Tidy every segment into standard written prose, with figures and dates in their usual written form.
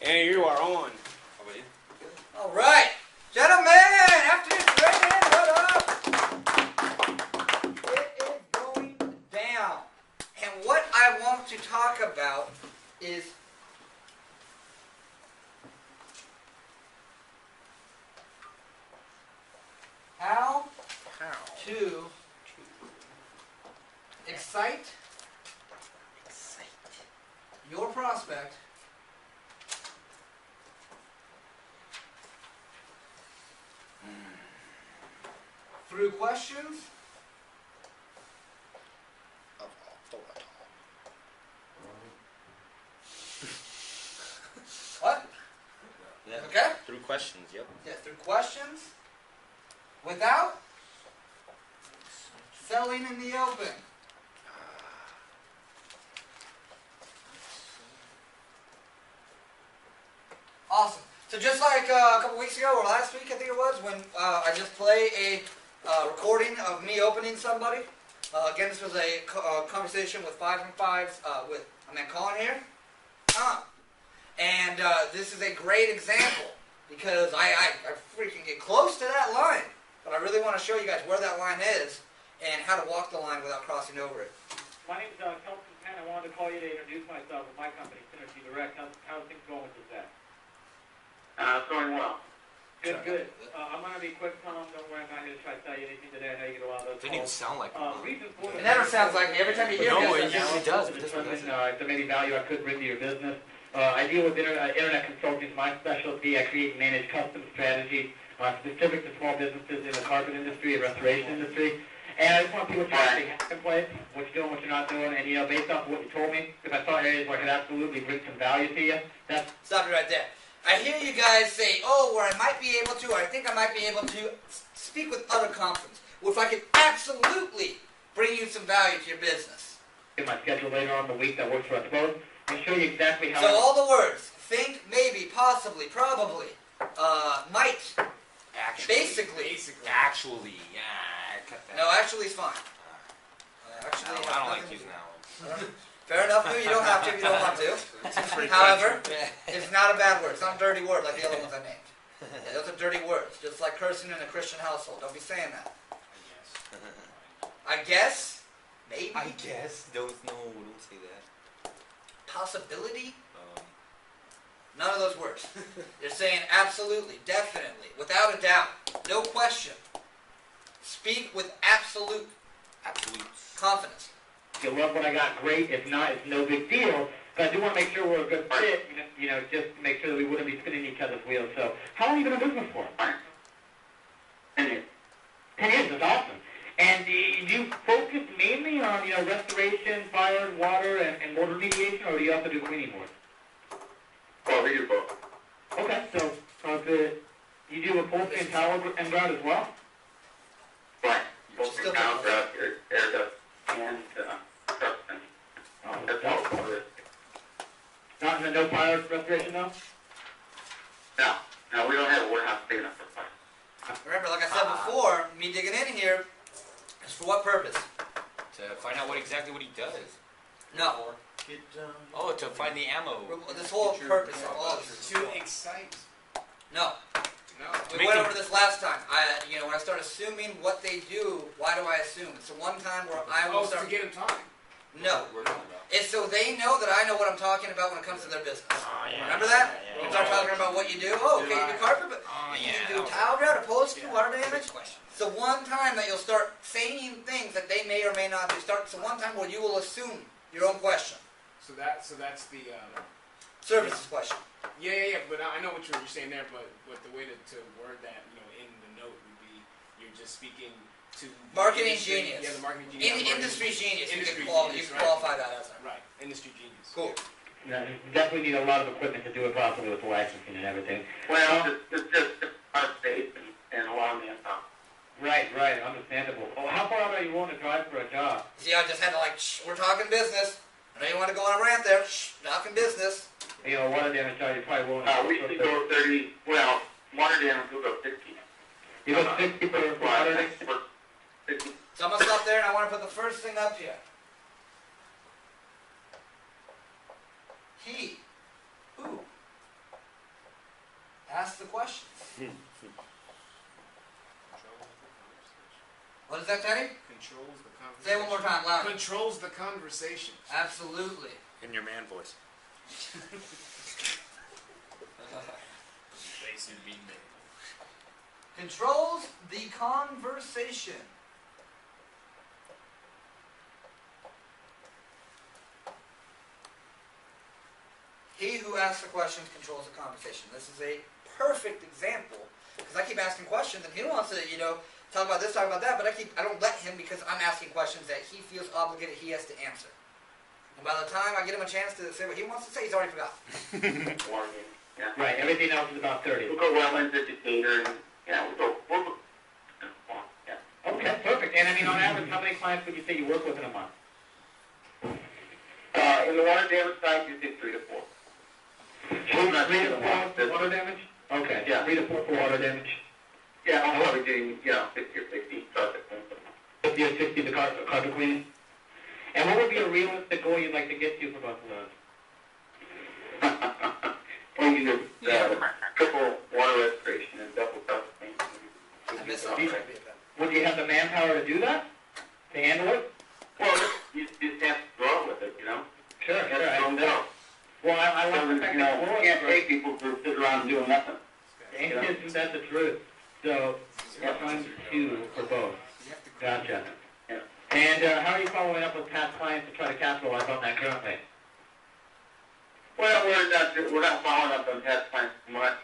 And you are on. How about you? All right, gentlemen, afternoon training, what up? It is going down. And what I want to talk about is how to excite your prospect through questions Of authority. what? Yeah. Okay? Through questions, yep. Yeah, through questions without selling in the open. Awesome. So just like a couple weeks ago, or last week I think it was, when I just play a recording of me opening somebody. Again, this was a conversation with 5 and 5s with a man Colin here. And this is a great example because I freaking get close to that line. But I really want to show you guys where that line is and how to walk the line without crossing over it. My name is Kelton Penn. I wanted to call you to introduce myself with my company, Synergy Direct. How's things going with this at? It's going well. Good, good. I'm going to be quick, Tom. Don't worry, I'm not here to try to tell you anything today. I know you get a lot of those Didn't even calls. sound like Reason for It never sounds like me. Every time you hear No, me, it usually does, but this one Determine doesn't. if there may be value I could bring to your business. I deal with internet consulting. My specialty. I create and manage custom strategies specific to small businesses in the carpet industry and restoration industry. And I just want to see what you're actually having in place, what you're doing, what you're not doing, and based off what you told me, if I saw areas where I could absolutely bring some value to you, that's... Stop it right there. I hear you guys say, oh, where I might be able to, or I think I might be able to speak with other confidence. Well, if I could absolutely bring you some value to your business. In my schedule later on in the week that works for us both, and show you exactly how... So all the words, think, maybe, possibly, probably, might, basically. Actually, yeah. Cut that. No, actually is fine. Actually, I don't like using that one. Fair enough, dude. You don't have to if you don't want to. However, it's not a bad word. It's not a dirty word like the other ones I named. Yeah, those are dirty words, just like cursing in a Christian household. Don't be saying that. I guess. Maybe. I guess. Don't say that. Possibility. None of those words. You're saying absolutely, definitely, without a doubt, no question. Speak with absolute confidence. If you love what I got, great. If not, it's no big deal. But I do want to make sure we're a good fit, just to make sure that we wouldn't be spinning each other's wheels. So, how long have you been in business for? 10 years. 10 years, that's awesome. And you focus mainly on, restoration, fire, water, and mortar remediation, or do you also do cleaning work? Well, we do both. Okay, so you do upholstery and towel and grout as well? Right. You're Both still- down, air dust, and substance. Oh, That's all for it. No fire restoration, though? No, we don't have a warehouse big enough for fire. Remember, like I said before, me digging in here is for what purpose? To find out exactly what he does. No. Oh, to find the ammo. This whole purpose of all this. To excite. No. We went over this last time. When I start assuming what they do, why do I assume? It's the one time where I will Oh, start... to get him talking. No. We're talking about. It's so they know that I know what I'm talking about when it comes to their business. Yeah. Remember that? Yeah. You start talking about what you do. Oh, okay, you do carpet, but you do tile grout, upholstery, water damage. It's the one time that you'll start saying things that they may or may not do. It's the one time where you will assume your own question. So that's the Services question. yeah. But I know what you're saying there. But the way to word that, in the note would be you're just speaking to Marketing industry, genius. Yeah, the marketing genius. Industry genius. Industry you genius, can right. qualify that as that. Right. Industry genius. Cool. No, you definitely need a lot of equipment to do it properly with the licensing and everything. Well, it's just our state and a lot of manpower. Right, understandable. Well, how far out are you willing to drive for a job? See, I just had to we're talking business. I know you want to go on a rant there. Talking business. Water damage job, you're probably willing to... We usually go 30, well, water damage, we'll go 50. You go 60 for water damage? 50. So I'm going to stop there and I want to put the first thing up here. He who asks the questions. What is that, Teddy? Controls the conversation. Say it one more time, loud. Controls the conversation. Absolutely. In your man voice. Basic being made. Controls the conversation. He who asks the questions controls the conversation. This is a perfect example because I keep asking questions and he wants to, talk about this, talk about that, but I don't let him because I'm asking questions that he feels obligated he has to answer. And by the time I get him a chance to say what he wants to say, he's already forgotten. Yeah. Right, everything else is about 30. We'll go well into Decatur and, we'll go, yeah. Okay, perfect. And I mean, on average, how many clients would you say you work with in a month? In the water damage side, you did 3 to 4. 3 to 4 for water damage? Okay, Yeah. 3 to 4 for water damage. Yeah, I'm probably doing, 50 or 60 carpet cleaning. 50 or 60 the carpet cleaning. And what would be a realistic goal you'd like to get to for both of those? Well, you do triple water restoration and double carpet cleaning. I miss it. Okay. Would you have the manpower to do that? To handle it? Well, you just have to grow with it, Sure, You have to sure. grow down. Well, I like the So, fact you that you can't pay people to sit around and do nothing. isn't that the truth? So, times 2 for both. Gotcha. Yeah. And how are you following up with past clients to try to capitalize on that currently? Well, we're not following up on past plans much.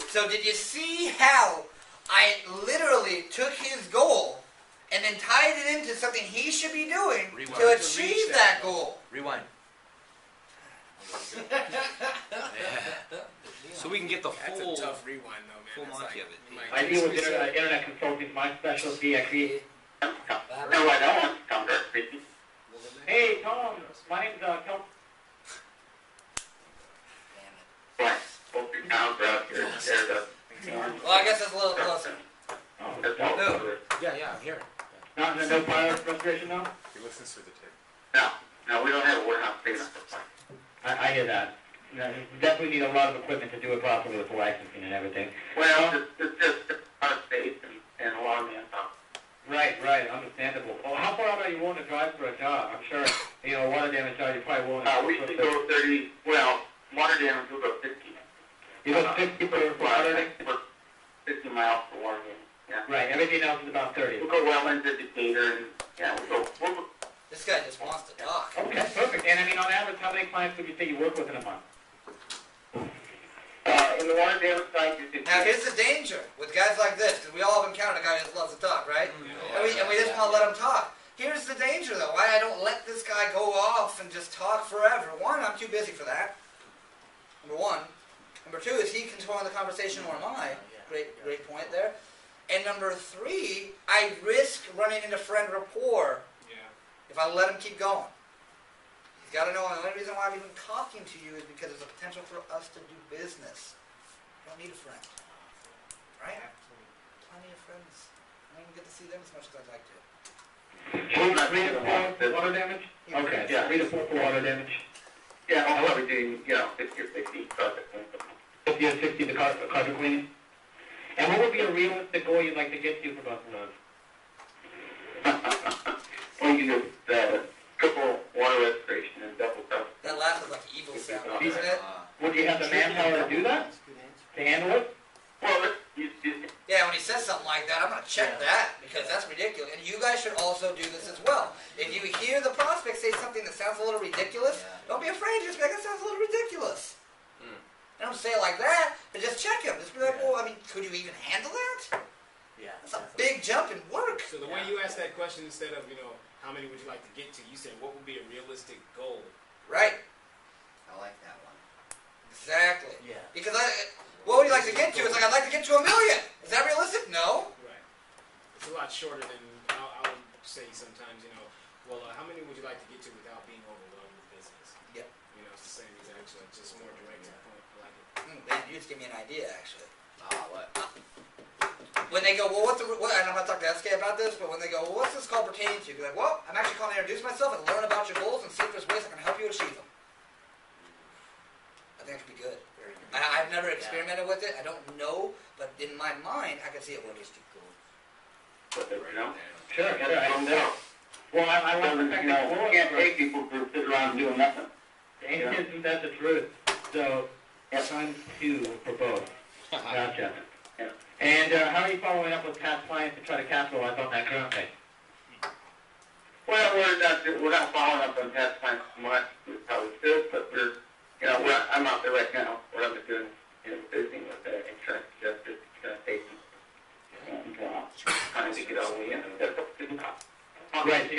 So did you see how I literally took his goal and then tied it into something he should be doing Rewind. to achieve that goal? Rewind. So we can get the That's full. a tough rewind, though, man. full That's Monty like, of it. you might- I deal with internet consulting. My specialty, I create. No, I don't want to come to our city. Hey, Tom. My name's Tom. But both your towns are out here. There's a. Well, I guess that's a little closer. That's all No. over. Yeah, I'm here. No fire frustration though? He listens to the tape. No, we don't have a warehouse big enough to find. I hear that. You definitely need a lot of equipment to do it properly with the licensing and everything. Well, it's just out of space and a lot of manpower. Right, understandable. Well, how far out are you willing to drive for a job? I'm sure, water damage job, you're probably willing to... We usually go 30, well, water damage, we'll go 50. You go 50 for water damage? 50 miles for water damage, yeah. Right, everything else is about 30. We'll go well into Decatur and, we'll go, This guy just wants to talk. Okay, perfect. And I mean, on average, how many clients would you say you work with in a month? in the water damage side, you did. Now here's the danger with guys like this, because we all have encountered a guy who just loves to talk, right? And we just want to let him talk. Here's the danger though, why I don't let this guy go off and just talk forever. One, I'm too busy for that. Number one. Number two, is he controlling the conversation or am I? Great point there. And number three, I risk running into friend rapport if I let him keep going. He's got to know the only reason why I'm even talking to you is because there's a potential for us to do business. I don't need a friend. Right? Plenty of friends. I don't get to see them as much as I'd like to. 3 to 4 for water damage? Okay, Yeah. 3 to 4 for water damage. Yeah, I'll probably do, 50 or 60 carpet cleaning. 50 or 60 the carpet cleaning. And what would be a realistic goal you'd like to get to for both of those? Well, you do triple water restoration and double carpet. That last was like evil sound, isn't it? Would you have the manpower to do that? To handle it? Well, Yeah, when he says something like that, I'm going to check that because that's ridiculous. And you guys should also do this as well. If you hear the prospect say something that sounds a little ridiculous, don't be afraid. Just be like, that sounds a little ridiculous. And don't say it like that, but just check him. Just be like, well, I mean, could you even handle that? Yeah. That's a big jump in work. So the way you asked that question, instead of, how many would you like to get to, you said, what would be a realistic goal? Right. I like that one. Exactly. Yeah. Because what would you like to get to? It's like, I'd like to get to 1 million. Is that realistic? No. Right. It's a lot shorter than, I would say sometimes, well, how many would you like to get to without being overwhelmed with business? Yep. It's the same exact, so it's just more direct to the point. I like it. Man, you just give me an idea, actually. What? When they go, well, and I'm going to talk to SK about this, but when they go, well, what's this call pertaining to? You're like, well, I'm actually calling to introduce myself and learn about your goals and see if there's ways I can help you achieve them. I think it could be good. Very good. I've never experimented with it. I don't know, but in my mind, I can see it working. But, you know, Sure, you sure. gotta go down. Well, I like the You fact know, that you can't pay people to sit around doing nothing. isn't that the truth? So, times 2 for both. Gotcha. Yeah. And how are you following up with past clients to try to capitalize on that currently? Well, we're not following up on past times so much, we probably should, but I'm out there right now, what I'm doing, visiting with the insurance justice, agent, and, trying to get all the way in, and that's up to the top. Right, so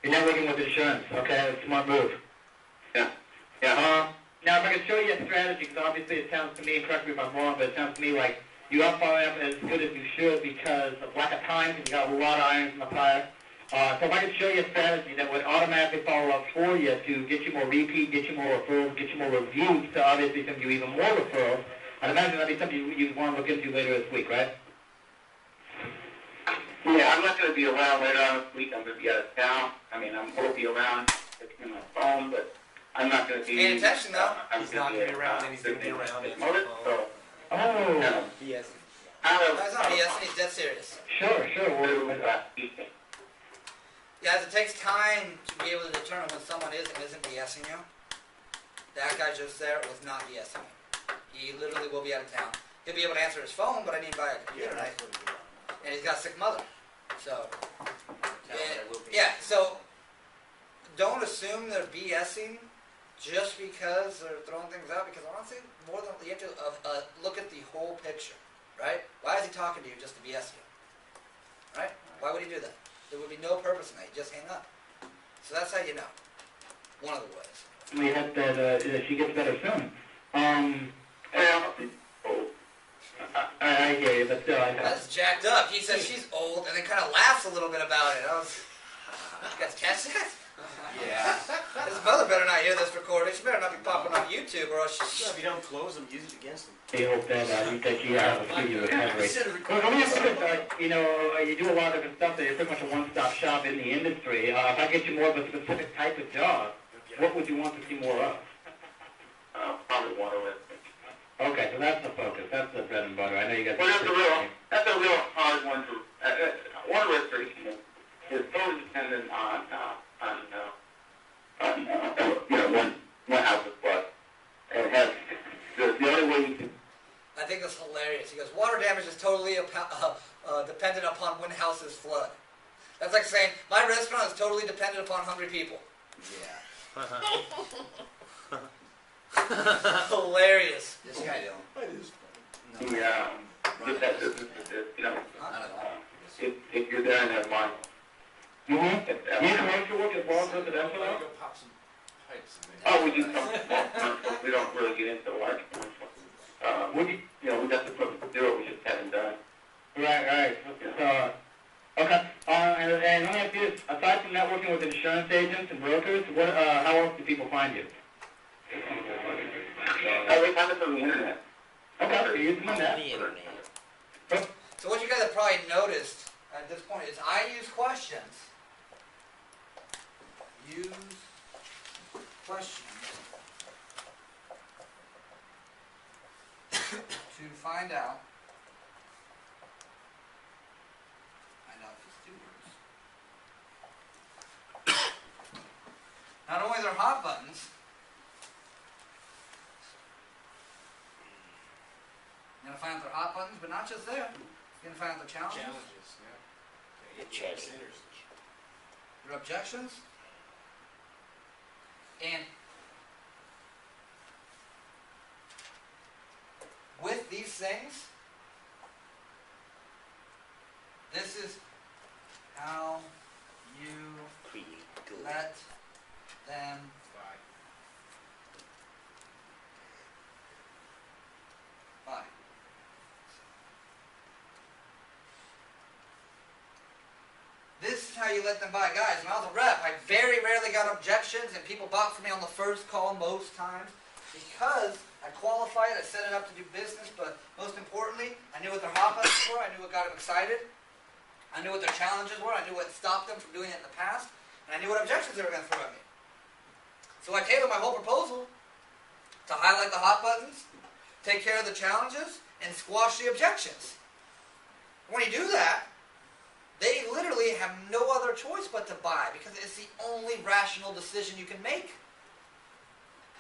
you're networking with insurance. Okay, that's a smart move. Yeah, yeah. Now, if I could show you a strategy, because obviously it sounds to me, and correct me if I'm wrong, but it sounds to me like you aren't following up as good as you should because of lack of time, because you got a lot of irons in the fire. So if I could show you a strategy that would automatically follow up for you to get you more repeat, get you more referrals, get you more reviews, to obviously send you even more referrals, I'd imagine that'd be something you'd want to look into later this week, right? Yeah, I'm not going to be around later on this week. I'm going to be out of town. I mean, I'm going to be around in my phone, but I'm not going to be. Paying attention, though. He's not going to be around, and he's going to be around. So, Oh, Yes. out No, of. it's not BS. He's dead serious. sure. Yeah, it takes time to be able to determine when someone is and isn't BSing you. That guy just there was not BSing you. He literally will be out of town. He'll be able to answer his phone, but I need to buy a computer, and he's got a sick mother. So, so don't assume they're BSing just because they're throwing things out, because honestly, more than you have to look at the whole picture, right? Why is he talking to you just to BS you? Right? Why would he do that? There would be no purpose in that. You just hang up. So that's how you know. One of the ways. We hope that she gets better soon. I hear you, but still, That's jacked up. He says she's old and then kind of laughs a little bit about it. You guys catch that? Yeah. His mother better not hear this recording. She better not be popping on YouTube or else If you don't close them, use it against them. I hope that you have a speedy recovery. Well, let me ask you this, you do a lot of different stuff there. You're pretty much a one-stop shop in the industry. If I get you more of a specific type of job, what would you want to see more of? Probably water with. Okay, so that's the focus. That's the bread and butter. I know you got. Well, that's a real hard one to. Water restoration is totally dependent on one house is flood. And it has the only way you can. I think that's hilarious. He goes, water damage is totally dependent upon when houses flood. That's like saying, my restaurant is totally dependent upon hungry people. Yeah. Hilarious. This guy don't. Yeah. Just that, Not at all. if you're there in that line. Mm-hmm. You commercial work as well as residential now? Go pop some pipes. Oh, we do some small commercial. We don't really get into large commercial. We got the equipment to do it. We just haven't done. Right. So, okay. And let me ask you this. Aside from networking with insurance agents and brokers, how else do people find you? They find us on the internet. Okay, so you're using that. So what you guys have probably noticed at this point is I use questions. Use questions to find out. These two words. Not only they're hot buttons. You're going to find out they're hot buttons, but not just there. You're going to find out the challenges. Challenges, Your objections. And with these things, this is how you let them buy. This is how you let them buy. Guys, when I was a rep, I very rarely got objections, and people bought from me on the first call most times because I qualified, I set it up to do business, but most importantly, I knew what their hot buttons were, I knew what got them excited, I knew what their challenges were, I knew what stopped them from doing it in the past, and I knew what objections they were going to throw at me. So I tailored my whole proposal to highlight the hot buttons, take care of the challenges, and squash the objections. When you do that, they literally have no other choice but to buy because it's the only rational decision you can make.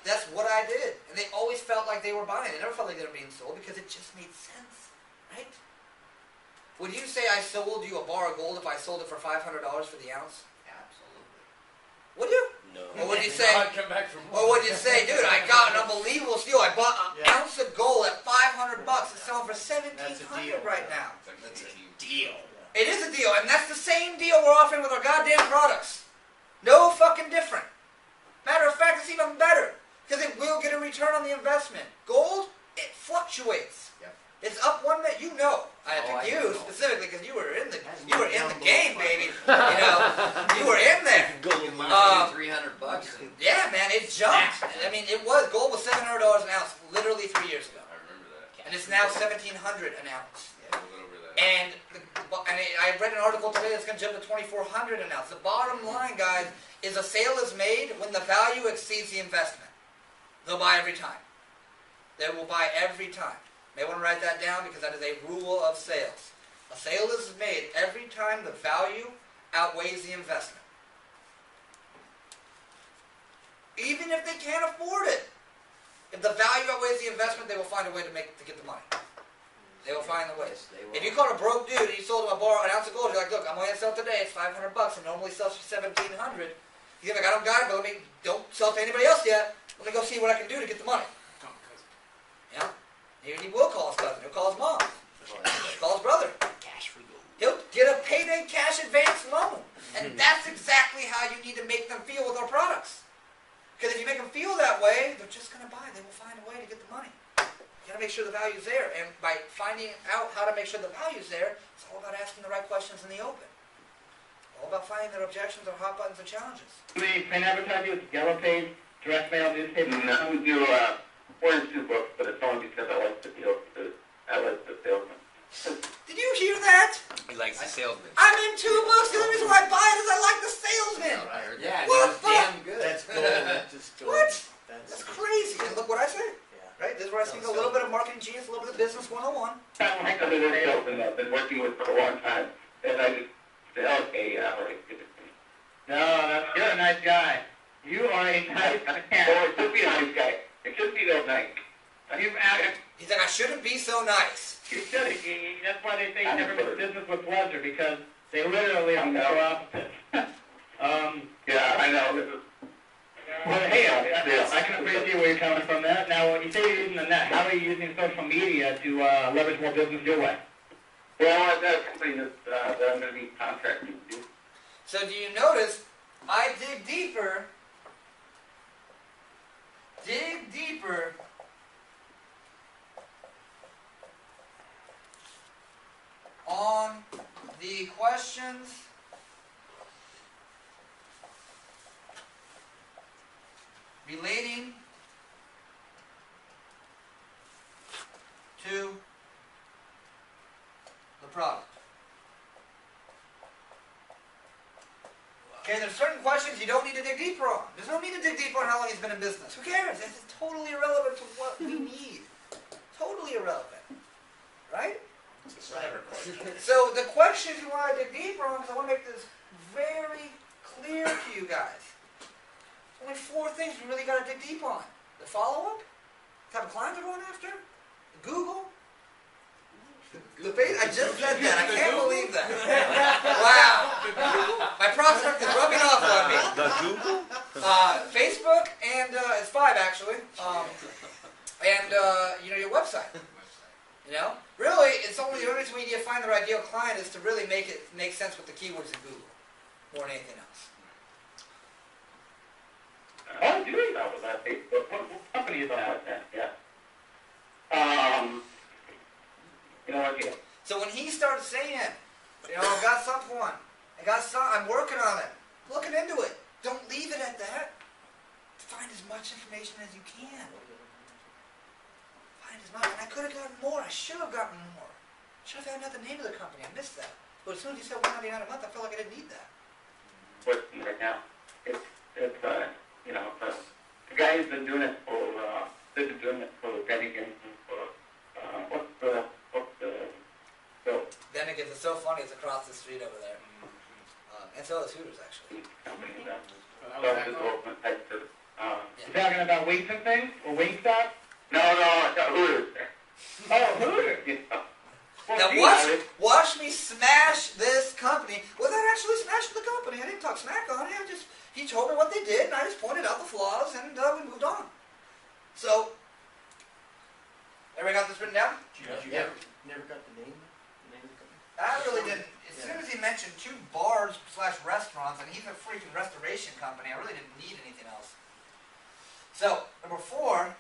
That's what I did. And they always felt like they were buying. They never felt like they were being sold because it just made sense, right? Would you say I sold you a bar of gold if I sold it for $500 for the ounce? Absolutely. Would you? No. Or would you say, I'd come back for more. or would you say, dude, I got an unbelievable steal. I bought an ounce of gold at $500. It's selling for $1,700 right now. That's a deal. It is a deal, and that's the same deal we're offering with our goddamn products. No fucking different. Matter of fact, it's even better because it will get a return on the investment. Gold, it fluctuates. Yep. It's up one minute. You know, I Oh, picked I you know. specifically because you were in the game, baby. You know, you were in there. Gold mine $300 and Yeah, man, it jumped. I mean, gold was $700 an ounce literally 3 years ago, I remember that. and it's now $1,700 an ounce. Yeah, we went over that. And I read an article today that's going to jump to $2,400 an ounce. The bottom line, guys, is a sale is made when the value exceeds the investment. They'll buy every time. They will buy every time. You may want to write that down because that is a rule of sales. A sale is made every time the value outweighs the investment. Even if they can't afford it. If the value outweighs the investment, they will find a way to get the money. They will find the ways. Yes, they will. If you caught a broke dude and you sold him an ounce of gold, you're like, look, I'm only going to sell it today. It's $500. It normally sells for $1,700. He's like, I don't got it, but don't sell it to anybody else yet. Let me go see what I can do to get the money. Yeah? He will call his cousin. He'll call his mom. He'll call his brother. Cash for gold. He'll get a payday cash advance loan. And that's exactly how you need to make them feel with our products. Because if you make them feel that way, they're just going to buy. They will find a way to get the money. You got to make sure the value's there. And by finding out how to make sure the value's there, it's all about asking the right questions in the open. All about finding their objections or hot buttons or challenges. Do we print advertising with Yellow Page, direct mail, newspaper? No, we do one or two books, but it's only because I like the deal. I like the salesman. Did you hear that? He likes the salesman. I'm in 2 books. The only reason why I buy it is I like the salesman. I heard that. What It was the damn good. That's gold. Just gold. What? That's That's crazy. And look what I say. Yeah. Right? This is where I speak a little bit of marketing genius, a little bit of business 101. I like the salesman I've been working with for a long time, and I just say, okay, all right, give it to me. No, you're a nice guy. You are a nice Oh, man. it should be a nice guy. It should be that nice. He's like, I shouldn't be so nice. You should. That's why they say you never make business with pleasure, because they literally are polar opposites. Yeah, I know. Well, hey, I can appreciate where you're coming from that. Now, when you say you're using the net, how are you using social media to leverage more business your way? Well, I've got a company that I'm going to be contracting to. So do you notice, I dig deeper on the questions relating to the product. Okay, there's certain questions you don't need to dig deeper on. There's no need to dig deeper on how long he's been in business. Who cares? It's totally irrelevant to what we need. Totally irrelevant. Right? So the questions you want to dig deeper on, because I want to make this very clear to you guys. There's only 4 things you really got to dig deep on. The follow-up, the type of clients they're going after, the Google, the face. I just said that. I can't believe that. Wow. My prospect is rubbing off on me. The Google? Facebook and it's 5 actually. And your website. You know, really, it's only the only reason we need to find the ideal client is to really make it make sense with the keywords in Google more than anything else. I'm doing that with that Facebook. What company is that? Yeah. Yeah. So when he starts saying, I've got something, I'm working on it, looking into it. Don't leave it at that. Find as much information as you can. Find as much. And I could have gotten more. I should have gotten more. Should have found out the name of the company. I missed that. But as soon as you said $199 a month, I felt like I didn't need that. What's right now? It's the guy who's been doing it for they've been doing it for Bennigan and for, what's the, so, Then it gets so funny. It's across the street over there, and so is Hooters actually. company that That was does that this call? open type of, You talking about wings and things? Or Wingstop? no, Hooters. Oh, Hooters. You know. Well, Now geez, watch me smash this company without actually smashing the company. I didn't talk smack on it. He told me what they did, and I just pointed out the flaws, and we moved on. So, everybody got this written down? You never got the name? The name of the company? I really didn't. As soon as he mentioned 2 bars/restaurants, and he's a freaking restoration company, I really didn't need anything else. So, number 4.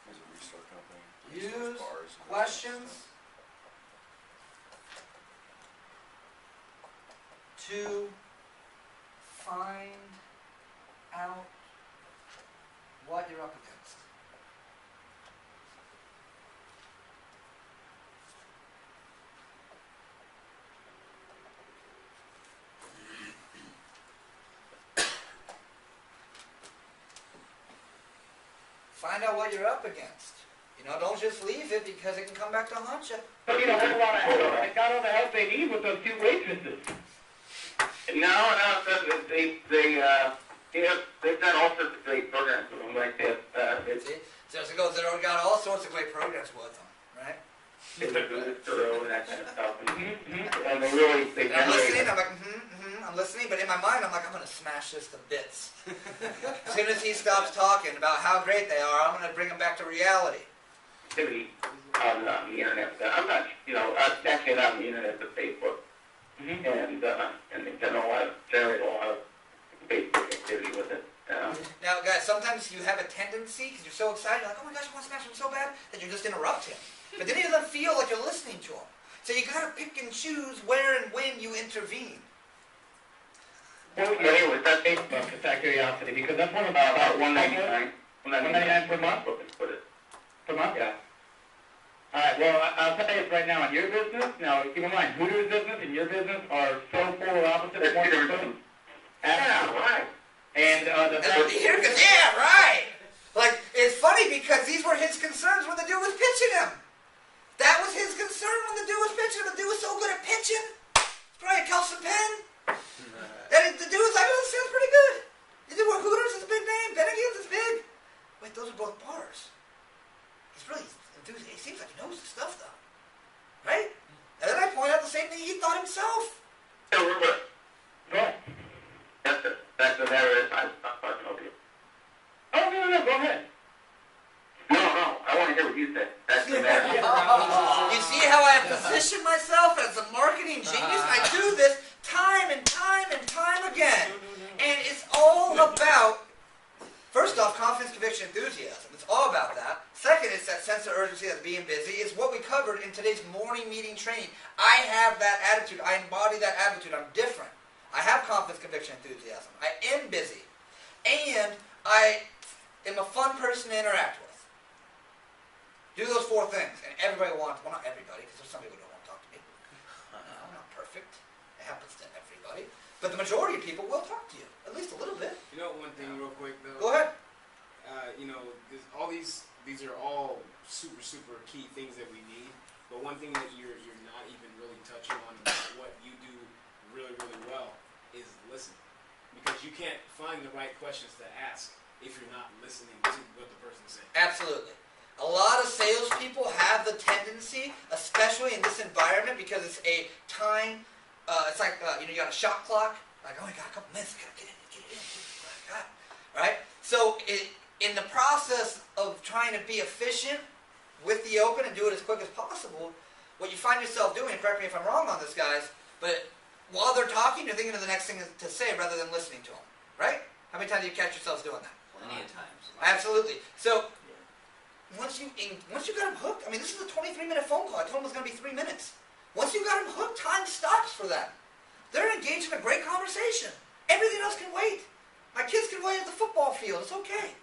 There's a restore company. Use Bars. questions to find out what you're up against. Find out what you're up against. You know, don't just leave it because it can come back to haunt you. So, you know, a lot of help. They got all the help they need with those 2 waitresses. No, they've done all sorts of great programs with them, like this. It's See? So as it goes, they've got all sorts of great programs with them, right? thorough and that kind of stuff. Mm-hmm. And they And I'm listening, generate. I'm like, I'm listening, but in my mind, I'm like, I'm going to smash this to bits. As soon as he stops talking about how great they are, I'm going to bring them back to reality. Activity on the internet. I'm not, actually not on the internet, but Facebook. Mm-hmm. And in general, I generate a lot of Facebook activity with it. Now, guys, sometimes you have a tendency, because you're so excited, you're like, oh my gosh, I want to smash him so bad, that you just interrupt him. But then he doesn't feel like you're listening to him. So you got to pick and choose where and when you intervene. Well, Anyway, that Facebook, just out of curiosity, because that's one of the about $1.99. $1.99 per month? Put it. per month. Yeah. All right, well, I'll tell you this right now, in your business, now keep in mind, Hooters business and your business are so polar opposites. They're one two from different the other. Yeah, right. And the And here, because, yeah, right. Like, it's funny because these were his concerns when the dude was pitching him. That was his concern when the dude was pitching him. The dude was so good at pitching. It's probably a Kelson Penn. And the dude was like, oh, this sounds pretty good. You do what Hooters is a big name. Bennigan's is big. Wait, those are both bars. He's really enthusiastic. He seems like he knows the stuff, though. Right? And then I point out the same thing he thought himself. Yeah, remember, Go ahead. that's the narrative I'm talking about. Oh, no, go ahead. No, I want to hear what you said. That's the narrative. You see how I have positioned myself as a marketing genius? I do this time and time and time again. And it's all about, first off, confidence, conviction, enthusiasm. It's all about that. Second, it's that sense of urgency that's being busy. It's what we covered in today's morning meeting training. I have that attitude. I embody that attitude. I'm different. I have confidence, conviction, enthusiasm. I am busy. And I am a fun person to interact with. Do those 4 things, and everybody wants, well, not everybody, because there's some people who don't want to talk to me. I'm not perfect. It happens to everybody. But the majority of people will talk to you, at least a little bit. You know one thing real quick though? Go ahead. All these are all super, super key things that we need. But one thing that you're not even really touching on about what you do really, really well is listen. Because you can't find the right questions to ask if you're not listening to what the person's saying. Absolutely. A lot of salespeople have the tendency, especially in this environment, because it's a time, it's like, you got a shot clock, like, oh, I got a couple minutes, I gotta get it in, right? So in the process of trying to be efficient with the open and do it as quick as possible, what you find yourself doing, correct me if I'm wrong on this, guys, but while they're talking, you're thinking of the next thing to say rather than listening to them, right? How many times do you catch yourselves doing that? Plenty of times. Absolutely. So, once you got them hooked, I mean, this is a 23-minute phone call. I told them it was going to be 3 minutes. Once you got them hooked, time stops for them. They're engaged in a great conversation. Everything else can wait. My kids can wait at the football field. It's okay.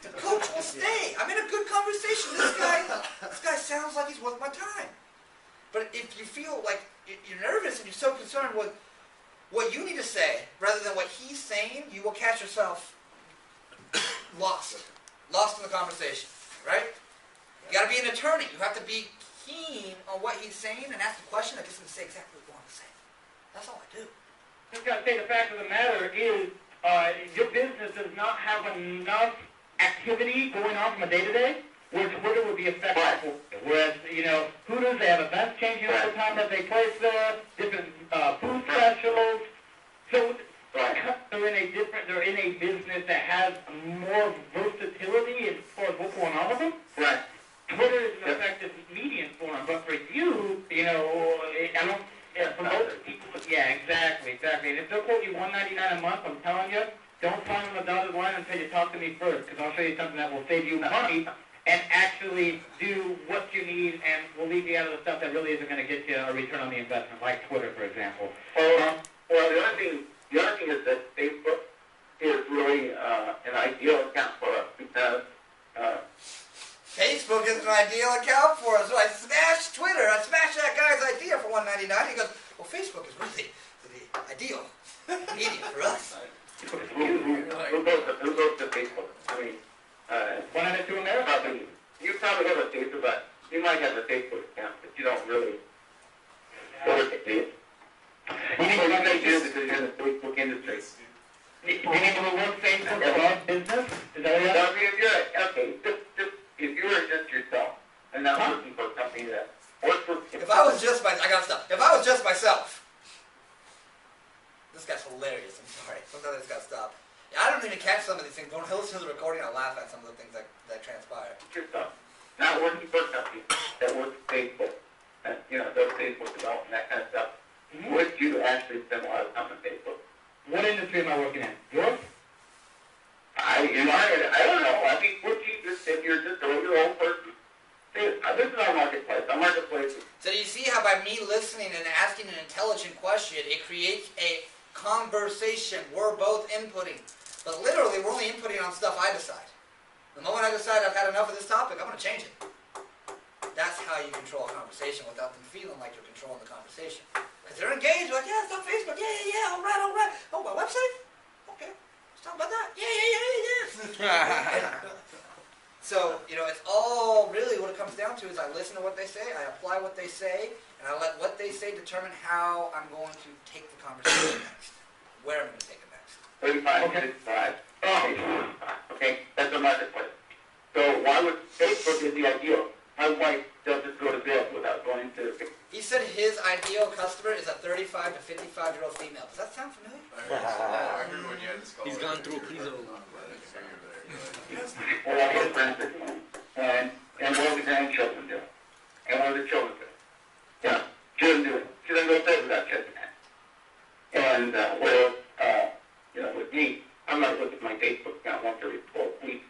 The coach will stay. I'm in a good conversation. This guy sounds like he's worth my time. But if you feel like you're nervous and you're so concerned with what you need to say, rather than what he's saying, you will catch yourself lost in the conversation, right? You got to be an attorney. You have to be keen on what he's saying and ask the question that gets him to say exactly what you want to say. That's all I do. Just got to say the fact of the matter is your business does not have enough activity going on from a day-to-day where Twitter would be effective. Whereas, Hooters, they have events changing all the time that they place there, different food specials. So they're in a business that has more versatility as far as what's going on with them. Right. Twitter is an effective medium for them, but for you, I don't. Yeah, for most people, yeah, exactly. And if they'll quote you $199 a month, I'm telling you, don't sign on the dotted line until you talk to me first, because I'll show you something that will save you money and actually do what you need, and will leave you out of the stuff that really isn't going to get you a return on the investment, like Twitter, for example. Well, the other thing is that Facebook is really an ideal account for us because Facebook is an ideal account for us. So I smashed Twitter. I smashed that guy's idea for $199. He goes, well, Facebook is really the ideal medium for us. who goes to Facebook? I mean, One of the two Americans. you probably have a Facebook, but you might have a Facebook account, but you don't really work at it. You need to do because you're in the Facebook industry. You need to work Facebook for our business? Is that what So if you were just yourself and not working for a company that works with If I was just myself, this guy's hilarious. I'm sorry. Sometimes I just gotta stop. I don't even catch some of these things. When I listen to the recording, I laugh at some of the things that transpire. yourself, not working for a company that works with Facebook, and, does Facebook development, that kind of stuff, would you actually spend a lot of time on Facebook? What industry am I working in? Yours? I don't know. I think if you're just a regular old person, this is our marketplace. Our marketplace is So you see how by me listening and asking an intelligent question, it creates a conversation. We're both inputting. But literally, we're only inputting on stuff I decide. The moment I decide I've had enough of this topic, I'm going to change it. That's how you control a conversation without them feeling like you're controlling the conversation. Because they're engaged, like, yeah, it's on Facebook, yeah, all right. Oh, my website? Okay, let's talk about that. Yeah. So, it's all really what it comes down to is I listen to what they say, I apply what they say, and I let what they say determine how I'm going to take the conversation next, where I'm going to take it next. 35, Okay. 65. Okay, that's the marketplace. So why would Facebook is the ideal? My wife does just go to bed without going to. He said his ideal customer is a 35 to 55-year-old female. Does that sound familiar? I heard when you had this call. He's gone through a piece of. Well, I have friends at home, and what do the grandchildren do? And what do the children do? Yeah, she doesn't do it. She doesn't go to bed without checking that. And with me, I might look at my Facebook account once every 12 weeks.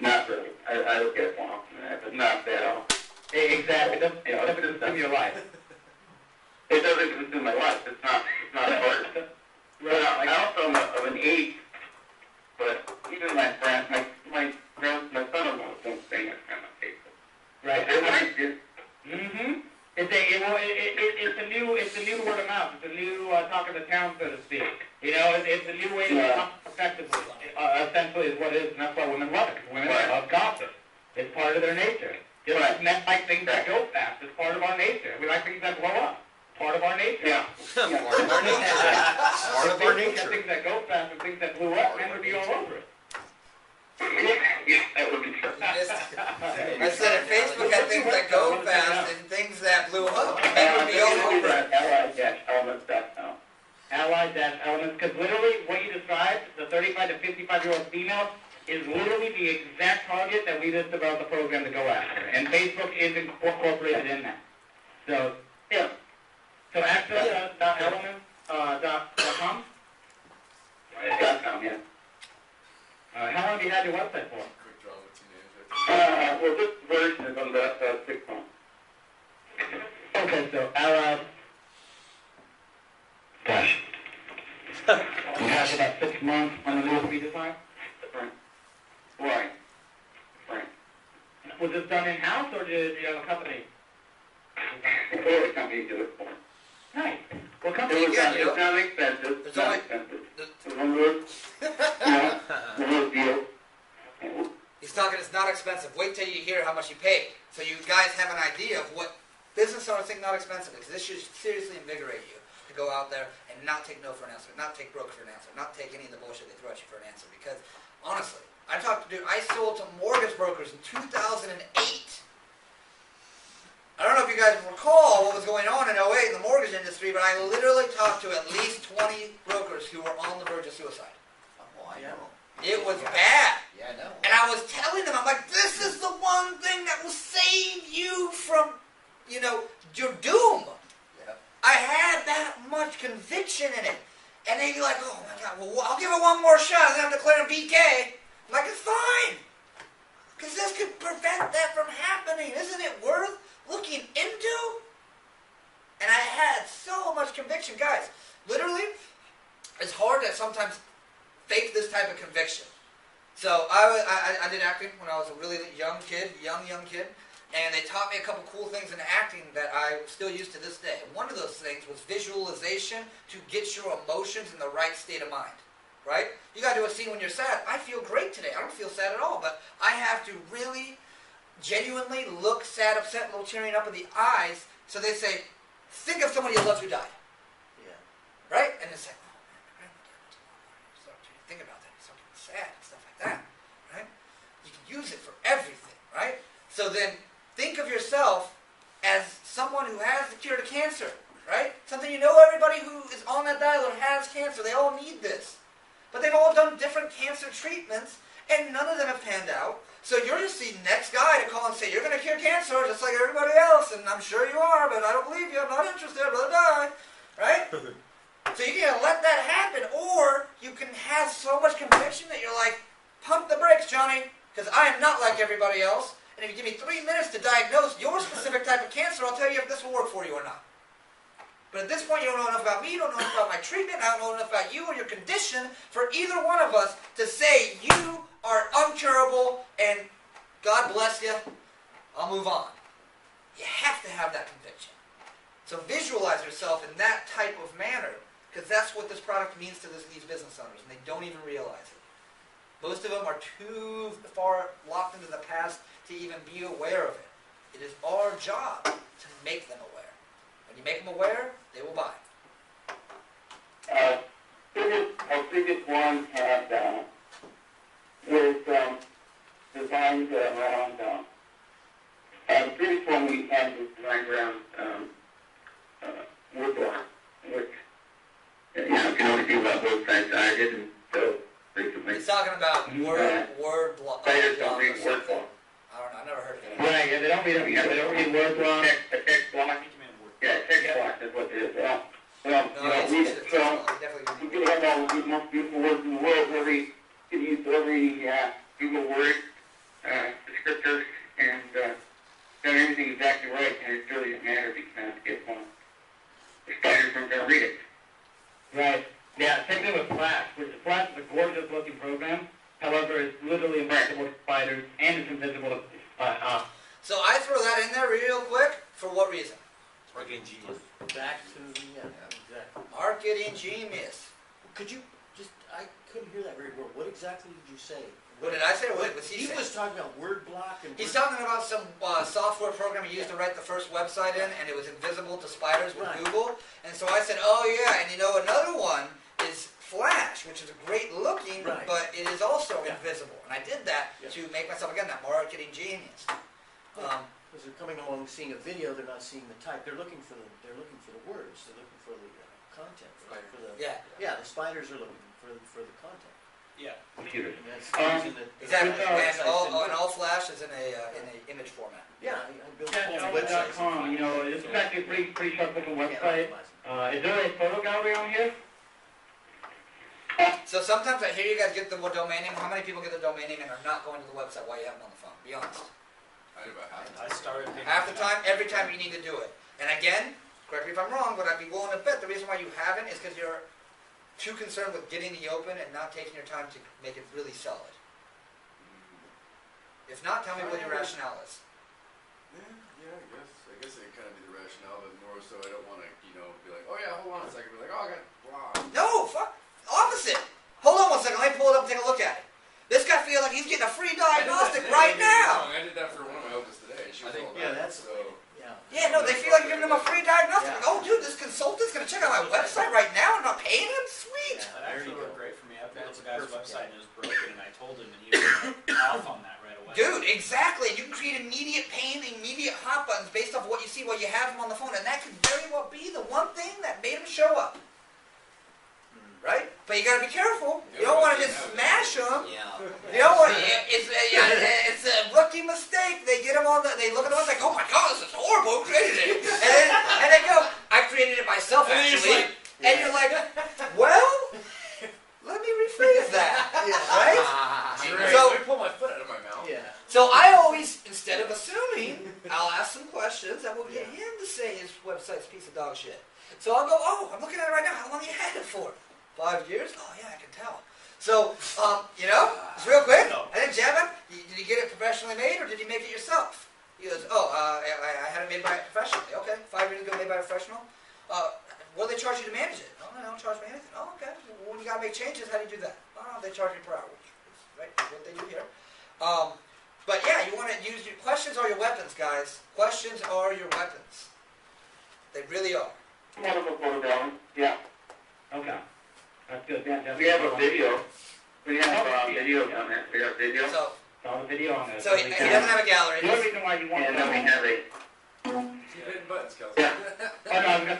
Not really. I look at it more often than that, but not that often. Exactly. It doesn't consume your life. It doesn't consume my life. It's not hard. But I also am of an age, but even my son-in-law don't say that kind of Facebook. Right. They might do. Mm-hmm. It's a new word of mouth. It's a new talk of the town, so to speak. It's a new way to talk effectively. Essentially, is what it is, and that's why women love it. Women love gossip. It's part of their nature. Just like men like things that go fast. It's part of our nature. We like things that blow up. Part of our nature. Yeah. Part of our nature. Part of our nature. Things that go fast and things that blew up, men would be all over it. Yeah, that would be true. I said if Facebook had things that go fast and things that blew up, men would be all over it. Allied-elements.com. Allied-elements, because literally what you described, the 35 to 55-year-old female, is literally the exact target that we just developed the program to go after. And Facebook is incorporated in that. So, Yeah. so access.elements.com. .com, yeah. How long have you had your website for? Quick draw with teenager. Well, this version is on about 6 months. Okay, so Allied. Gosh. You have about 6 months on the new redesign? Right. Was this done in-house, or did you have a company? The company did it for me. Nice. Well, come It was Yeah, not, you know, it's not expensive, there's it's not only- expensive. the- It's one of those, one of those deals. He's talking, it's not expensive. Wait till you hear how much you paid. So you guys have an idea of what business owners think not expensive is. This should seriously invigorate you to go out there and not take no for an answer, not take broke for an answer, not take any of the bullshit they throw at you for an answer. Because, honestly, I sold to mortgage brokers in 2008. I don't know if you guys recall what was going on in 08 in the mortgage industry, but I literally talked to at least 20 brokers who were on the verge of suicide. Oh, I know. It was bad. Yeah, I know. And I was telling them, I'm like, this is the one thing that will save you from, your doom. Yeah. I had that much conviction in it. And they'd be like, oh my God, well, I'll give it one more shot, and then I'm declaring BK. I'm like, it's fine. Because this could prevent that from happening. Isn't it worth looking into? And I had so much conviction. Guys, literally, it's hard to sometimes fake this type of conviction. So I did acting when I was a really young kid, and they taught me a couple cool things in acting that I still use to this day. One of those things was visualization to get your emotions in the right state of mind. Right? You gotta do a scene when you're sad. I feel great today. I don't feel sad at all, but I have to really, genuinely look sad, upset, a little tearing up in the eyes. So they say, think of somebody you love who died. Yeah. Right? And it's like, oh man, my grandma died not too long ago. You start to think about that. You start to get sad and stuff like that. Right? You can use it for everything. Right? So then think of yourself as someone who has the cure to cancer. Right? Something everybody who is on that dialer has cancer. They all need this. But they've all done different cancer treatments, and none of them have panned out. So you're just the next guy to call and say, you're going to cure cancer just like everybody else, and I'm sure you are, but I don't believe you, I'm not interested, I'd rather die. Right? So you can let that happen, or you can have so much conviction that you're like, pump the brakes, Johnny, because I am not like everybody else, and if you give me 3 minutes to diagnose your specific type of cancer, I'll tell you if this will work for you or not. But at this point, you don't know enough about me, you don't know enough about my treatment, I don't know enough about you or your condition for either one of us to say you are uncurable and God bless you, I'll move on. You have to have that conviction. So visualize yourself in that type of manner, because that's what this product means to these business owners, and they don't even realize it. Most of them are too far locked into the past to even be aware of it. It is our job to make them aware. When you make them aware, they will buy. Our previous one had, was, designed around, the previous one we had was designed around, woodblock, which, can only do about both sides. I didn't go recently. He's talking about word block. Spiders don't read word block. I don't know, I never heard of it. Right, yeah, they don't read word block. A text block. Yeah, text block is what it is. Well, No, it's definitely you can have all the most beautiful words in the world. You can use every Google word descriptor and done everything exactly right, and it really doesn't matter because the spiders aren't going to read it. Right. Yeah, same thing with Flash. Flash is a gorgeous looking program. However, it's literally invisible to spiders and it's invisible to So I throw that in there real quick. For what reason? Marketing genius. Back to, exactly. Marketing genius. Could you just, I couldn't hear that very well. What exactly did you say? What did I say? What was he saying? was talking about word block and... He's talking about some software program he used to write the first website in, and it was invisible to spiders with Right. Google. And so I said, oh yeah, and another one is Flash, which is great looking, Right. but it is also Yeah. invisible. And I did that Yeah. to make myself, again, that marketing genius. Because they're coming along seeing a video, they're not seeing the type. They're looking for the words. They're looking for the content. For the, Yeah. the spiders are looking for the content. Yeah. computers. And that's the reason that... Exactly. that's And all Flash is in a image format. Yeah, I built Yeah, whole websites. Outlook.com, it's actually a pretty sharp looking Can't website. optimize it. Is there a photo gallery on here? So sometimes I hear you guys get the domain name. How many people get the domain name and are not going to the website while you have them on the phone? Be honest. I did about half. I started Half the time, every time you need to do it. And again, correct me if I'm wrong, but I'd be willing to bet the reason why you haven't is because you're too concerned with getting the open and not taking your time to make it really solid. If not, tell me what your rationale is. Yeah, I guess it kind of be the rationale, but more so I don't want to, be like, oh yeah, hold on a second. Be like, oh, I got blah. No, fuck. Opposite. Hold on 1 second. Let me pull it up and take a look at it. This guy feels like he's getting a free diagnostic right now. I did that for one of my opens today. She was all yeah, about it, that's so. yeah. Yeah, no, they feel like you're giving them a free diagnostic. Yeah. Like, oh, dude, this consultant's gonna check out my website right now and I'm not paying him? Sweet. Yeah, That there actually you go. worked great for me. I pulled up That's a guy's perfect, website yeah. and it was broken, and I told him, and he was off on that right away. Dude, exactly. You can create immediate pain, immediate hot buttons based off what you see while you have him on the phone, and that could very well be the one thing that made him show up. Right? But you gotta be careful. You don't want to just smash them. Yeah. You know what? It's a rookie mistake. They get them on they look at them like, oh my god, this is horrible. Who created it? And they go, I created it myself And then you're actually. just And you're like, well, let me rephrase that. Right? So let me pull my foot out of my mouth. Yeah. So I always, instead of assuming, I'll ask some questions that will get him to say his website's a piece of dog shit. So I'll go, oh, I'm looking at it right now. How long you had it for? 5 years? Oh yeah, I can tell. So, it's real quick. I didn't jab him. Did you get it professionally made or did you make it yourself? He goes, oh, I had it made by a professional. Okay, 5 years ago made by a professional. What do they charge you to manage it? Oh, no, they don't charge me anything. Oh, okay. Well, when you gotta make changes, how do you do that? Oh, no, they charge me per hour. Right, that's what they do here. But yeah, you want to use your questions are your weapons, guys. Questions are your weapons. They really are. Wonderful photo down. Yeah. Okay. That's good. Yeah, We have a video. We have video down there. We have video. So, Saw the video on this. he doesn't have a gallery. The only reason why you want And then we have a. Keep hitting buttons, Kelsey. Yeah. Oh, no, I'm gonna...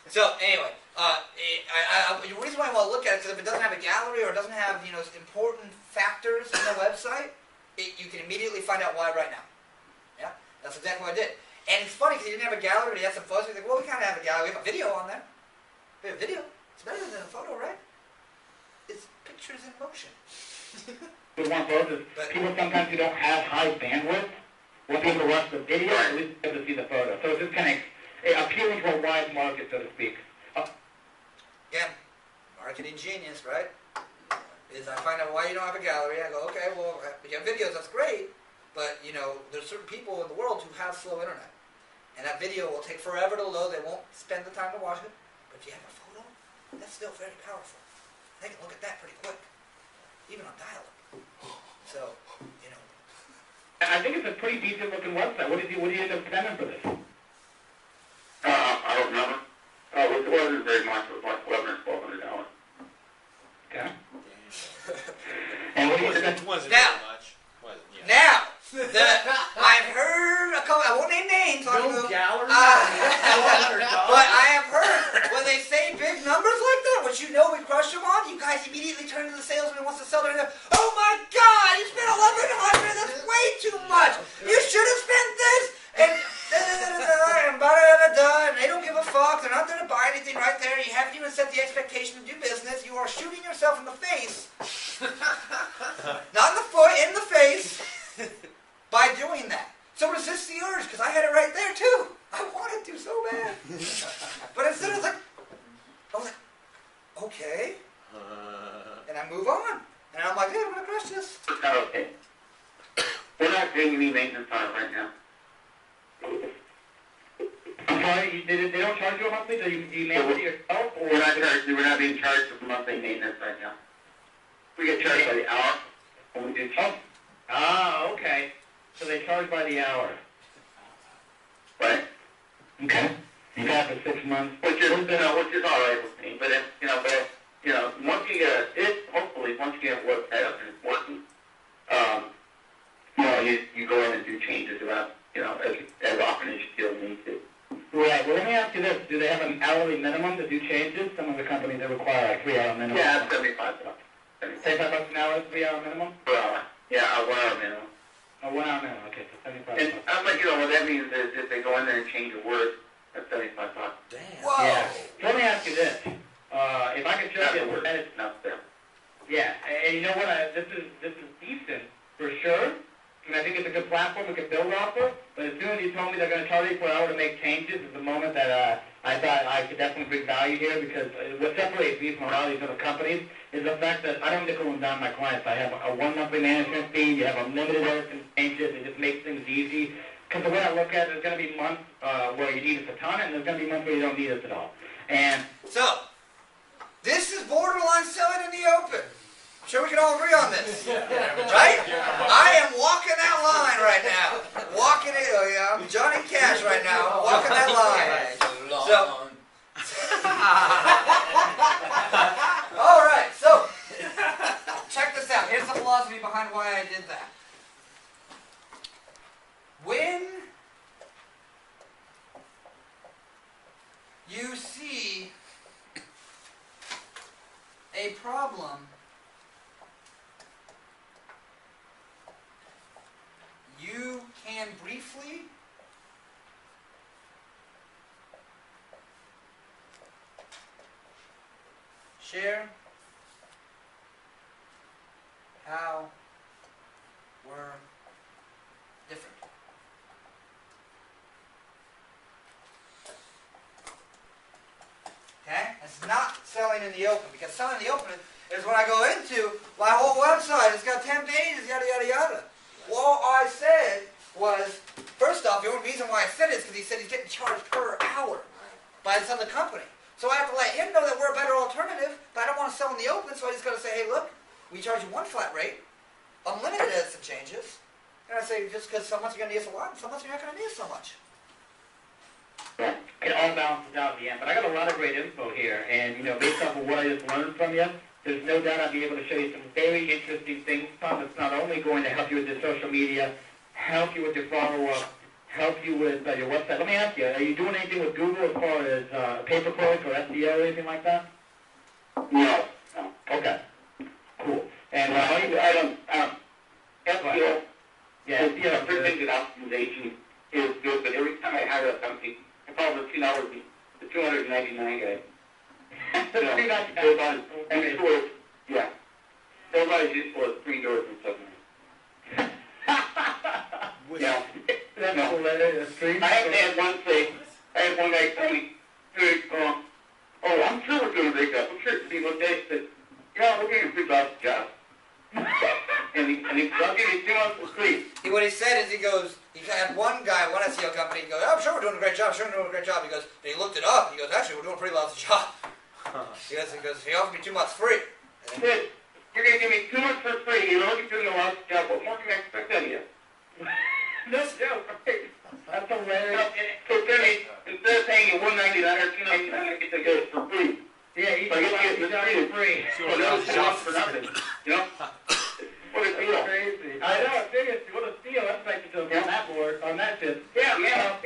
So anyway, the reason why I want to look at it is because if it doesn't have a gallery or it doesn't have important factors in the website, you can immediately find out why right now. Yeah, that's exactly what I did. And it's funny because he didn't have a gallery, but he had some photos. He's like, well, we kind of have a gallery. We have a video on there. We have a video. It's better than a photo, right? It's pictures in motion. With one of those is people sometimes who don't have high bandwidth will be able to watch the video and at least be able to see the photo. So it's just kind of appealing to a wide market, so to speak. Again, marketing genius, right? Is I find out why you don't have a gallery. I go, okay, well, you have videos, that's great, but there's certain people in the world who have slow internet, and that video will take forever to load. They won't spend the time to watch it. But if you have a photo, that's still very powerful. They can look at that pretty quick, even on dial-up. So, I think it's a pretty decent looking website. What did you end up spending for this? I don't remember. It wasn't very much. It was like $1,100 or $1,200. Okay. And what do you Wasn't think? wasn't Now- very much. Wasn't, yeah. now, I've heard a couple. I won't name names. No gallery. But I have heard when they say big numbers like that, which we crush them on, you guys immediately turn to the salesman who wants to sell their. Oh my God! You spent $1,100. That's way too much. You should have spent this. And and they don't give a fuck. They're not there to buy anything right there. You haven't even set the expectation to do business. You are shooting yourself in the face. Not in the foot, in the face. By doing that. So resist the urge, because I had it right there too. I wanted to so bad. But instead I was like, okay. And I move on. And I'm like, hey, I'm going to crush this. It's not okay. We're not doing any maintenance on it right now. I'm sorry, they don't charge you a monthly? Do you manage it yourself? Or We're not being charged with monthly maintenance right now. We get charged by the hour when we do change. Ah, okay. So they charge by the hour. Right? Okay. You got it for 6 months. Which is all right with me. But once you get hopefully once you get a website up and it's working, you go in and do changes about as often as you feel the need to. Right. Well, let me ask you this: do they have an hourly minimum to do changes? Some of the companies that require a 3 hour minimum. Yeah, it's $75. $75 an hour, 3 hour minimum. Per hour. Yeah, a 1 hour minimum. Oh, 1 hour minimum. Okay, so $75. And what that means is if they go in there and change a word, that's $75. Damn. Whoa. Yeah. So let me ask you this: if I could show Not you the a word, percentage. not there. Yeah, and you know what? This is decent for sure. And I think it's a good platform we can build off of. But as soon as you told me they're going to charge you per hour to make changes, is the moment that I thought I could definitely bring value here, because what separates me from a lot of these other companies is the fact that I don't nickel and dime my clients. I have a 1 monthly management fee. You have unlimited hours and changes. It just makes things easy. Because the way I look at it, there's going to be months where you need us a ton, and there's going to be months where you don't need us at all. And So, this is borderline selling in the open. I'm sure we can all agree on this. Right? I am walking that line right now. Walking it, oh yeah, I'm Johnny Cash right now. Walking that line. So, alright, so, check this out. Here's the philosophy behind why I did that. When you see a problem, you can briefly share how we're different. Okay? It's not selling in the open, because selling in the open is when I go into my whole website. It's got 10 pages, yada, yada, yada. All I said was, first off, the only reason why I said it is because he said he's getting charged per hour by this other company. So I have to let him know that we're a better alternative, but I don't want to sell in the open, so I just got to say, hey, look, we charge you one flat rate, unlimited as it changes. And I say, just because some months you're going to need us a lot, and some months you're not going to need us so much. it all balances out in the end. But I got a lot of great info here, and based off of what I just learned from you, there's no doubt I'll be able to show you some very interesting things, Tom, that's not only going to help you with your social media, help you with your follow-up, help you with your website. Let me ask you, are you doing anything with Google as far as pay-per-click or SEO or anything like that? No. Okay, cool. And I don't, SEO, yeah, search engine optimization is good, but every time I hire a company, I call the $2, the $299 guy. Goes on 3 doors, yeah. Everybody's used for 3 doors and stuff. Yeah. That's hilarious. I actually had one say, I had one guy tell me, oh, I'm sure we're doing a great job. I'm sure people say that, yeah, we're getting a pretty good job. and I'll give you 2 months for free. What he said is, he goes, he had one guy, one SEO company, he goes, oh, I'm sure we're doing a great job, sure we're doing a great job. He goes, and he looked it up, he goes, actually, we're doing a pretty lousy job. He goes, he offered me 2 months free. He said, you're going to give me 2 months for free, you're already doing a lousy job, what more can I expect out of you? No joke, right? That's hilarious. So then instead of paying you $199 or $299, I get to get it for free. Yeah, you So I can get to get get it it free. free. So that was 2 months for nothing, you know? What a deal. Crazy. I know, seriously, what a steal. That's like to on that board, on that shit. Yeah, man,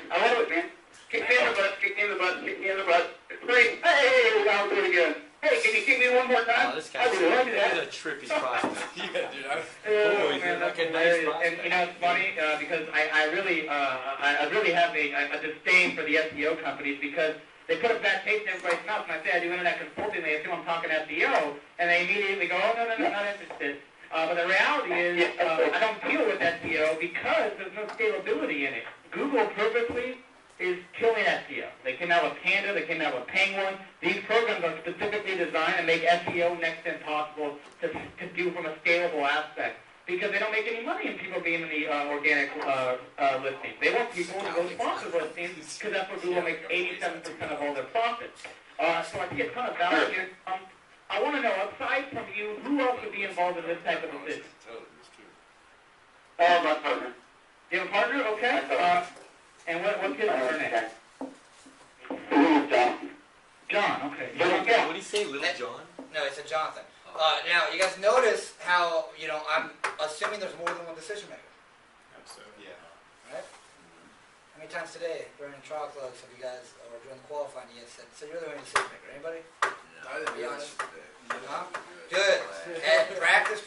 I love it, man. Kick me in the butt, kick me in the butt, kick me in the butt. It's great. Hey, I'll do it again. Hey, can you kick me one more time? Oh, this I guy's would love that. a trippy prospect. Yeah, dude. Oh, man, that's like a nice hilarious. And it's funny because I really have a disdain for the SEO companies because they put a bad taste in everybody's mouth. When I say I do internet consulting, they assume I'm talking SEO, and they immediately go, oh, no, not interested. But the reality is, I don't deal with SEO because there's no scalability in it. Google purposely is killing SEO. They came out with Panda, they came out with Penguin. These programs are specifically designed to make SEO next to impossible to do from a scalable aspect because they don't make any money in people being in the organic listings. They want people to go sponsor listings because that's where Google makes 87% of all their profits. So I see a ton of value here. I want to know, aside from you, who else would be involved in this type of decision? My partner. You have a partner? Okay. And what's his name? John. John, okay. Yeah. What do you say, Little John? No, it's a Jonathan. Now, you guys notice how, I'm assuming there's more than one decision maker, So, yeah. right? How many times today during the trial clubs have you guys, or during the qualifying, you guys said, so you're the only decision maker, anybody? I didn't Be do honest. this today. Huh? Good. And practice.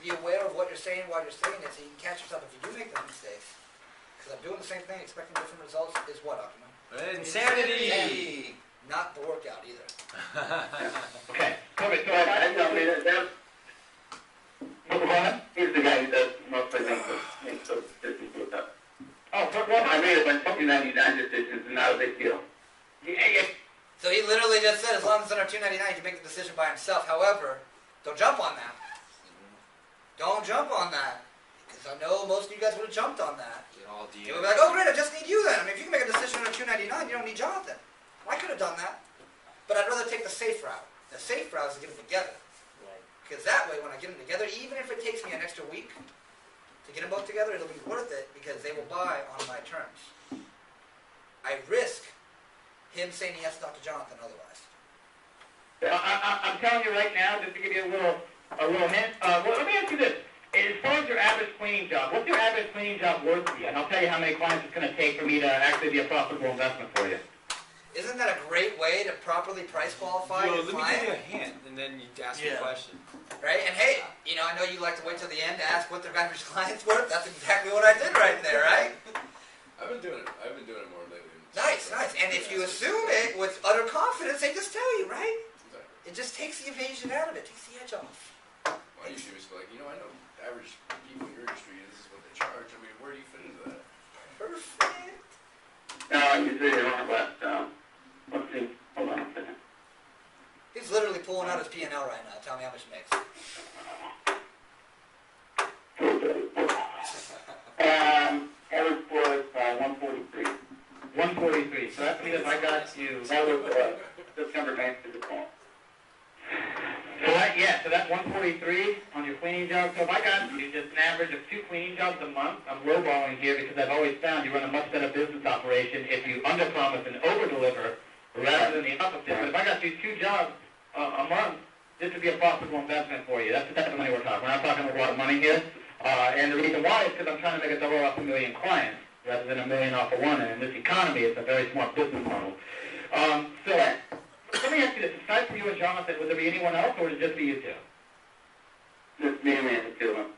Be aware of what you're saying while you're saying it so you can catch yourself if you do make those mistakes. Because I'm doing the same thing, expecting different results is what, Optimum? Insanity! Not the workout either. Okay. Perfect. So I tell me that he's the guy who does most of the makes those decisions with us. Oh, I made a bunch of 299 decisions and not a big deal. yeah. So he literally just said, as long as it's under $299, he can make the decision by himself. However, don't jump on that. Don't jump on that. Because I know most of you guys would have jumped on that. all They deal. would be like, oh great, I just need you then. I mean, if you can make a decision on a $2.99, you don't need Jonathan. I could have done that. But I'd rather take the safe route. The safe route is to get them together. Right. Because that way, when I get them together, even if it takes me an extra week to get them both together, it'll be worth it because they will buy on my terms. I risk him saying yes to Dr. Jonathan otherwise. I'm telling you right now, just to give you a little hint. Well, let me ask you this: as far as your average cleaning job, what's your average cleaning job worth to you? And I'll tell you how many clients it's going to take for me to actually be a profitable investment for you. Isn't that a great way to properly price qualify your Let me client? give you a hint, and then you ask me a Yeah. question. Right? And hey, you know, I know you like to wait till the end to ask what their average client's worth. That's exactly what I did right there, right? I've been doing it more lately. Nice, nice. And if you assume it with utter confidence, they just tell you, right? Exactly. It just takes the evasion out of it, takes the edge off. Well, you should just be like, I know average people in your industry, this is what they charge. I mean, where do you fit into that? Perfect. No, I can see it on but let's see. Hold on a second. He's literally pulling out his P&L right now. Tell me how much he makes. Average was 143. 143. So that means if I got you. That was September 9th to the call. So that 143 on your cleaning job. So if I got you just an average of 2 cleaning jobs a month, I'm lowballing here because I've always found you run a much better business operation if you underpromise and overdeliver rather than the opposite. But if I got you 2 jobs a month, this would be a profitable investment for you. That's the type of money we're talking. We're not talking a lot of money here. And the reason why is because I'm trying to make a double off a million clients rather than a million off of one. And in this economy, it's a very smart business model. So let me ask you this. Aside from you and Jonathan, would there be anyone else or would it just be you two? Just me and the two of them.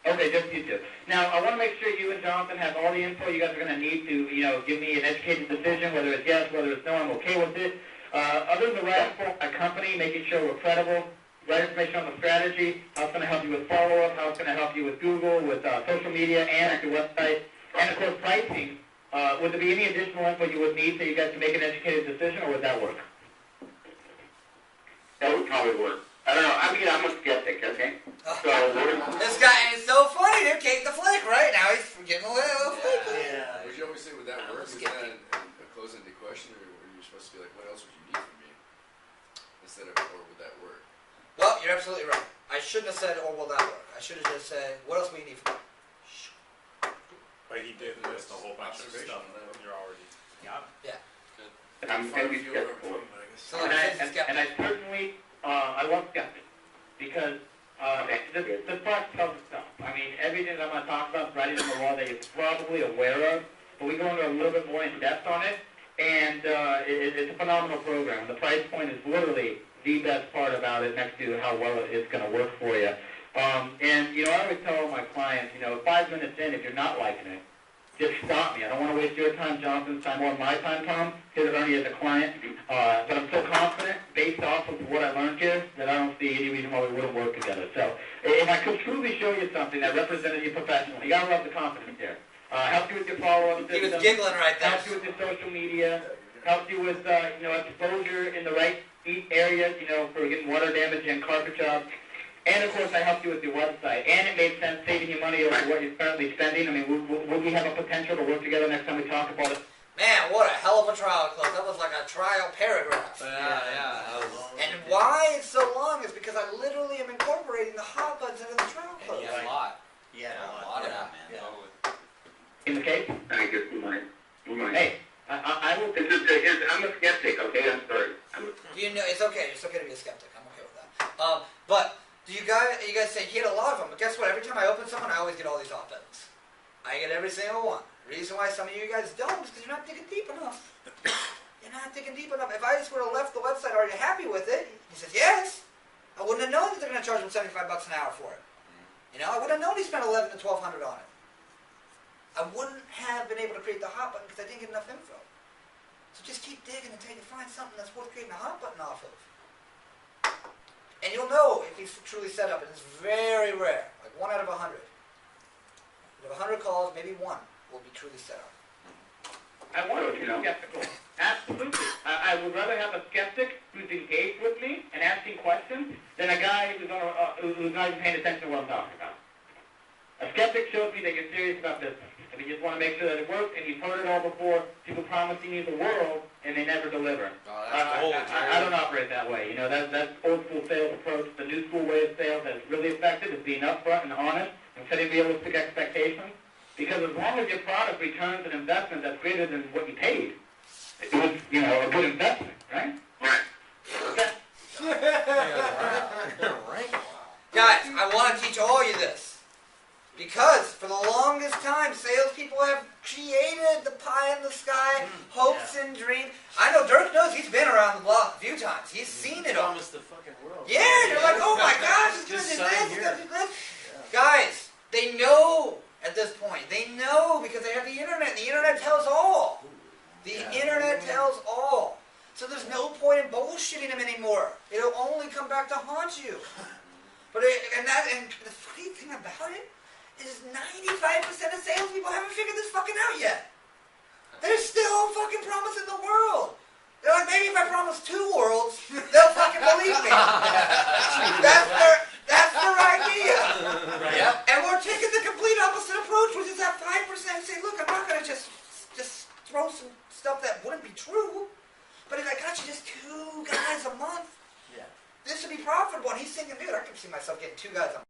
Okay, just you two. Now, I want to make sure you and Jonathan have all the info you guys are going to need to, give me an educated decision, whether it's yes, whether it's no, I'm okay with it. Other than the right info on my company, making sure we're credible, right information on the strategy, how it's going to help you with follow-up, how it's going to help you with Google, with social media, and at your website, and of course pricing. Would there be any additional info you would need so you guys can make an educated decision, or would that work? That would probably work. I don't know. I mean, I'm a skeptic, okay? So This guy is so funny, dude. Kate the Flake, right? Now he's getting a little flaky. Yeah. Would you always say, would that work? Is that a close-ended question, or were you supposed to be like, what else would you need from me? Instead of, or would that work? Well, you're absolutely right. I shouldn't have said, or will that work? I should have just said, what else will you need from me? But he did list a whole bunch of Observation stuff on that. that you're already. I'm going to be skeptical. So And like, I certainly, I love skeptics because the press tells itself. I mean, everything that I'm going to talk about is writing in the law that you're probably aware of, but we go into a little bit more in depth on it, and it's a phenomenal program. The price point is literally the best part about it, next to how well it's going to work for you. And I always tell all my clients, 5 minutes in, if you're not liking it, just stop me. I don't want to waste your time, Jonathan's time, or my time, Tom. Here's Ernie as a client. But I'm so confident, based off of what I learned here, that I don't see any reason why we wouldn't work together. So if I could truly show you something that represented you professionally, you got to love the confidence here. Helps you with your follow-up he was system. giggling right there. Helps you with your social media. Helps you with, exposure in the right areas, for getting water damage and carpet jobs. And, of course, I helped you with your website. And it made sense saving you money over what you're currently spending. I mean, will we have a potential to work together next time we talk about it? Man, what a hell of a trial close. That was like a trial paragraph. Yeah. And why it's so long is because I literally am incorporating the hot buttons into the trial And close. he had a lot. Yeah. A lot of that, man. Yeah. Totally. In the case? I guess we might. Hey, I will... I'm a skeptic, okay? I'm sorry. It's okay. It's okay to be a skeptic. I'm okay with that. But you guys say he had a lot of them. But guess what? Every time I open someone, I always get all these hot buttons. I get every single one. The reason why some of you guys don't is because you're not digging deep enough. You're not digging deep enough. If I just would have left the website, are you happy with it? He says, yes. I wouldn't have known that they're going to charge him $75 an hour for it. I wouldn't have known he spent $1,100 to $1,200 on it. I wouldn't have been able to create the hot button because I didn't get enough info. So just keep digging until you find something that's worth creating a hot button off of. And you'll know if he's truly set up, and it's very rare, like 1 out of 100. Out of 100 calls, maybe 1 will be truly set up. I want to be skeptical. Absolutely. I would rather have a skeptic who's engaged with me and asking questions than a guy who's not even paying attention to what I'm talking about. A skeptic shows me that you're serious about business. A And we just want to make sure that it works, and you've heard it all before, people promising you the world, and they never deliver. I don't operate that way. You know, that's old school sales approach. The new school way of sales that's really effective is being upfront and honest and setting realistic expectations. Because as long as your product returns an investment that's greater than what you paid, it was, you know, a good investment, right? Right. Okay. Right? Guys, I want to teach all you this. Because for the longest time, salespeople have created the pie in the sky, hopes and dreams. I know Dirk knows, he's been around the block a few times. He's seen it all. Promised the fucking world. Yeah, you're like, oh my gosh, it's Just gonna do sign this, it's here. gonna do this. Guys, they know at this point. They know because they have the internet. The internet tells all. The internet tells all. So there's no point in bullshitting them anymore. It'll only come back to haunt you. But and the funny thing about it is 95% of salespeople haven't figured this fucking out yet. They're still fucking promising the world. They're like, maybe if I promise 2 worlds, they'll fucking believe me. That's their idea. Yeah. And we're taking the complete opposite approach, which is that 5% say, look, I'm not going to just throw some stuff that wouldn't be true, but if I got you just 2 guys a month, Yeah. this would be profitable. And he's thinking, dude, I can see myself getting 2 guys a month.